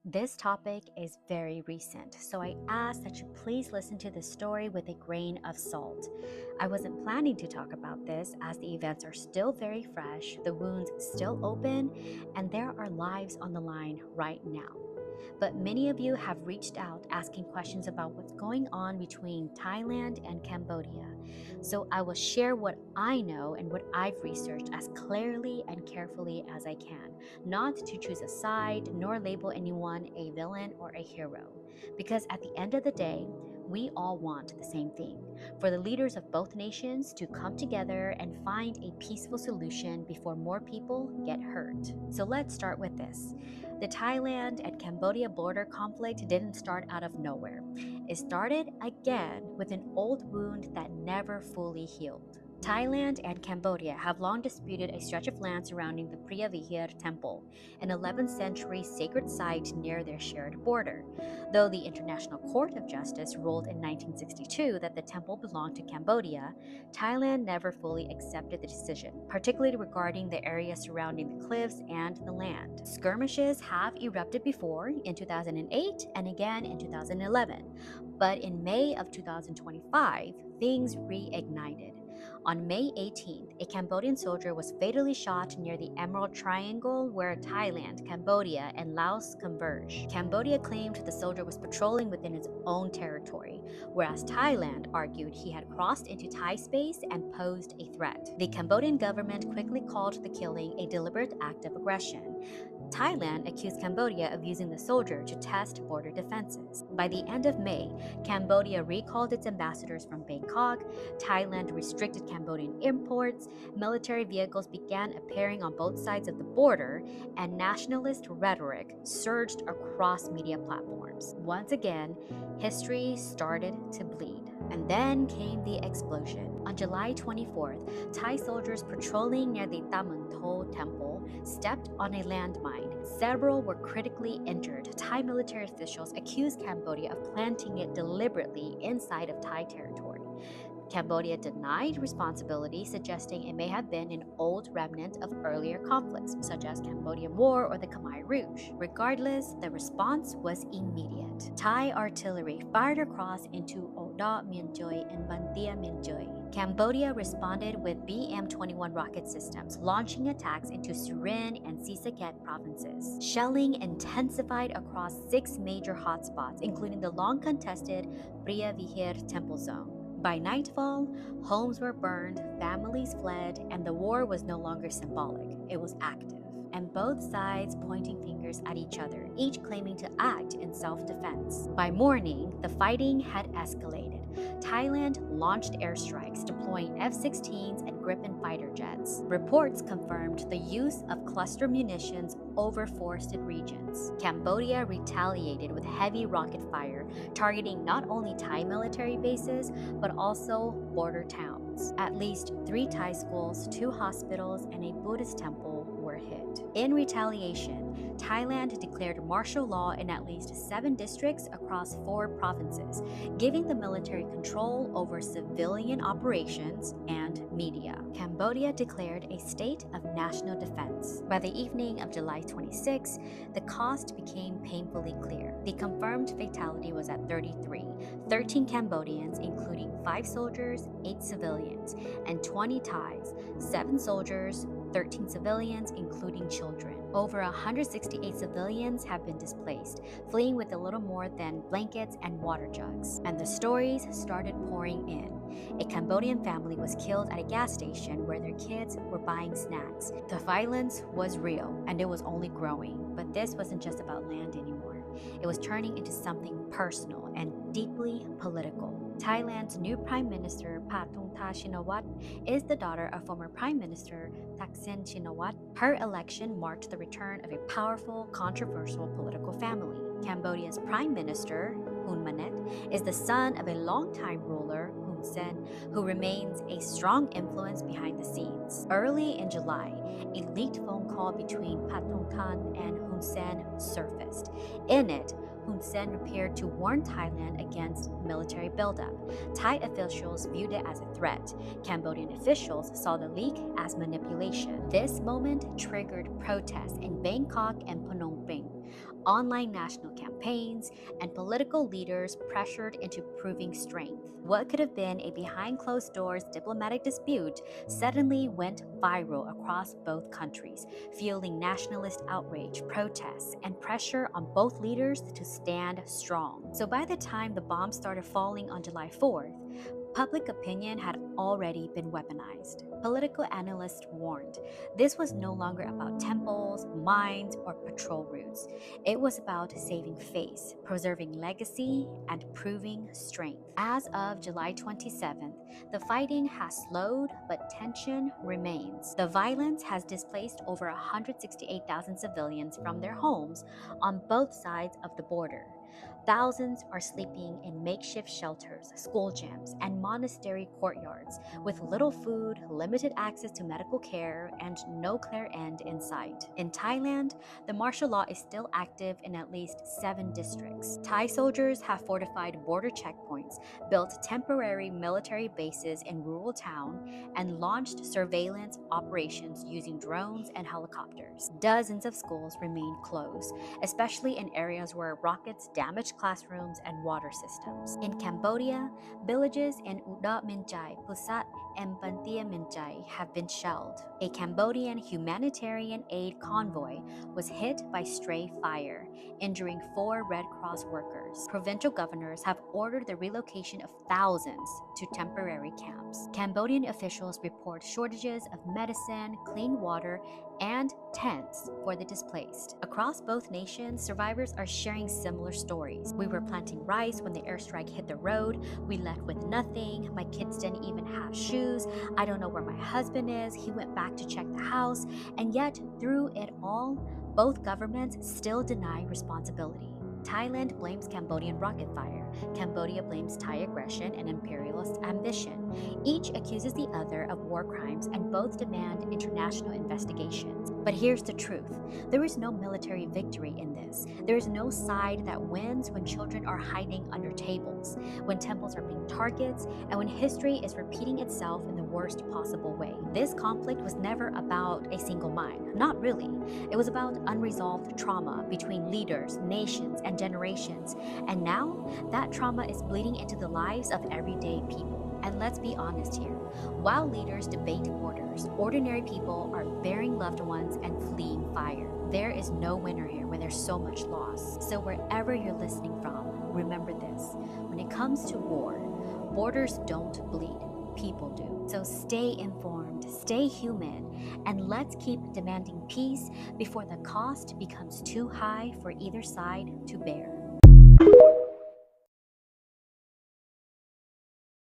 This topic is very recent, so I ask that you please listen to this story with a grain of salt. I wasn't planning to talk about this as the events are still very fresh, the wounds still open, and there are lives on the line right now. But many of you have reached out asking questions about what's going on between Thailand and Cambodia. So I will share what I know and what I've researched as clearly and carefully as I can, not to choose a side nor label anyone a villain or a hero. Because at the end of the day, we all want the same thing for the leaders of both nations to come together and find a peaceful solution before more people get hurt. So let's start with this. The Thailand and Cambodia border conflict didn't start out of nowhere. It started again with an old wound that never fully healed. Thailand and Cambodia have long disputed a stretch of land surrounding the Preah Vihear Temple, an 11th century sacred site near their shared border. Though the International Court of Justice ruled in 1962 that the temple belonged to Cambodia, Thailand never fully accepted the decision, particularly regarding the area surrounding the cliffs and the land. Skirmishes have erupted before in 2008 and again in 2011, but in May of 2025, things reignited. On May 18th, a Cambodian soldier was fatally shot near the Emerald Triangle where Thailand, Cambodia, and Laos converge. Cambodia claimed the soldier was patrolling within its own territory, whereas Thailand argued he had crossed into Thai space and posed a threat. The Cambodian government quickly called the killing a deliberate act of aggression. Thailand accused Cambodia of using the soldier to test border defenses. By the end of May, Cambodia recalled its ambassadors from Bangkok, Thailand restricted Cambodian imports, military vehicles began appearing on both sides of the border, and nationalist rhetoric surged across media platforms. Once again, history started to bleed. And then came the explosion. On July 24th, Thai soldiers patrolling near the Tamunto temple stepped on a landmine. Several were critically injured. Thai military officials accused Cambodia of planting it deliberately inside of Thai territory. Cambodia denied responsibility, suggesting it may have been an old remnant of earlier conflicts, such as Cambodian War or the Khmer Rouge. Regardless, the response was immediate. Thai artillery fired across into Oda Mienjoy and Bandia Mienjoy. Cambodia responded with BM-21 rocket systems, launching attacks into Surin and Sisaket provinces. Shelling intensified across 6 major hotspots, including the long-contested Preah Vihear Temple Zone. By nightfall, homes were burned, families fled, and the war was no longer symbolic, it was active. And both sides pointing fingers at each other, each claiming to act in self-defense. By morning, the fighting had escalated. Thailand launched airstrikes, deploying F-16s and Gripen fighter jets. Reports confirmed the use of cluster munitions over forested regions. Cambodia retaliated with heavy rocket fire, targeting not only Thai military bases, but also border towns. At least 3 Thai schools, 2 hospitals, and a Buddhist temple were hit. In retaliation, Thailand declared martial law in at least 7 districts across 4 provinces, giving the military control over civilian operations and media. Cambodia declared a state of national defense. By the evening of July 26, the cost became painfully clear. The confirmed fatality was at 33, 13 Cambodians, including 5 soldiers, 8 civilians, and 20 Thais, 7 soldiers, 13 civilians, including children. Over 168 civilians have been displaced, fleeing with a little more than blankets and water jugs. And the stories started pouring in. A Cambodian family was killed at a gas station where their kids were buying snacks. The violence was real, and it was only growing. But this wasn't just about land anymore. It was turning into something personal and deeply political. Thailand's new Prime Minister Pathumtha Shinawatra is the daughter of former Prime Minister Thaksin Shinawatra. Her election marked the return of a powerful, controversial political family. Cambodia's Prime Minister, Hun Manet, is the son of a longtime ruler, Hun Sen, who remains a strong influence behind the scenes. Early in July, a leaked phone call between Pathumtha and Hun Sen surfaced. In it, Hun Sen appeared to warn Thailand against military buildup. Thai officials viewed it as a threat. Cambodian officials saw the leak as manipulation. This moment triggered protests in Bangkok and Phnom Penh. online national campaigns, and political leaders pressured into proving strength. What could have been a behind closed doors diplomatic dispute suddenly went viral across both countries, fueling nationalist outrage, protests, and pressure on both leaders to stand strong. So by the time the bombs started falling on July 4th, public opinion had already been weaponized. Political analysts warned this was no longer about temples, mines, or patrol routes. It was about saving face, preserving legacy, and proving strength. As of July 27th, the fighting has slowed, but tension remains. The violence has displaced over 168,000 civilians from their homes on both sides of the border. Thousands are sleeping in makeshift shelters, school gyms, and monastery courtyards with little food, limited access to medical care, and no clear end in sight. In Thailand, the martial law is still active in at least 7 districts. Thai soldiers have fortified border checkpoints, built temporary military bases in rural towns, and launched surveillance operations using drones and helicopters. Dozens of schools remain closed, especially in areas where rockets damaged classrooms and water systems. In Cambodia, villages in Uda Minchai, Pusat, and Bantia Minchai have been shelled. A Cambodian humanitarian aid convoy was hit by stray fire, injuring 4 Red Cross workers. Provincial governors have ordered the relocation of thousands to temporary camps. Cambodian officials report shortages of medicine, clean water, and tents for the displaced. Across both nations, survivors are sharing similar stories. We were planting rice when the airstrike hit the road. We left with nothing. My kids didn't even have shoes. I don't know where my husband is. He went back to check the house. And yet, through it all, both governments still deny responsibility. Thailand blames Cambodian rocket fire. Cambodia blames Thai aggression and imperialist ambition. Each accuses the other of war crimes and both demand international investigations. But here's the truth. There is no military victory in this. There is no side that wins when children are hiding under tables, when temples are being targets, and when history is repeating itself in the worst possible way. This conflict was never about a single mine. Not really. It was about unresolved trauma between leaders, nations, and generations. And now, that trauma is bleeding into the lives of everyday people. And let's be honest here. While leaders debate borders, ordinary people are burying loved ones and fleeing fire. There is no winner here when there's so much loss. So wherever you're listening from, remember this. When it comes to war, borders don't bleed. People do. So stay informed, stay human, and let's keep demanding peace before the cost becomes too high for either side to bear.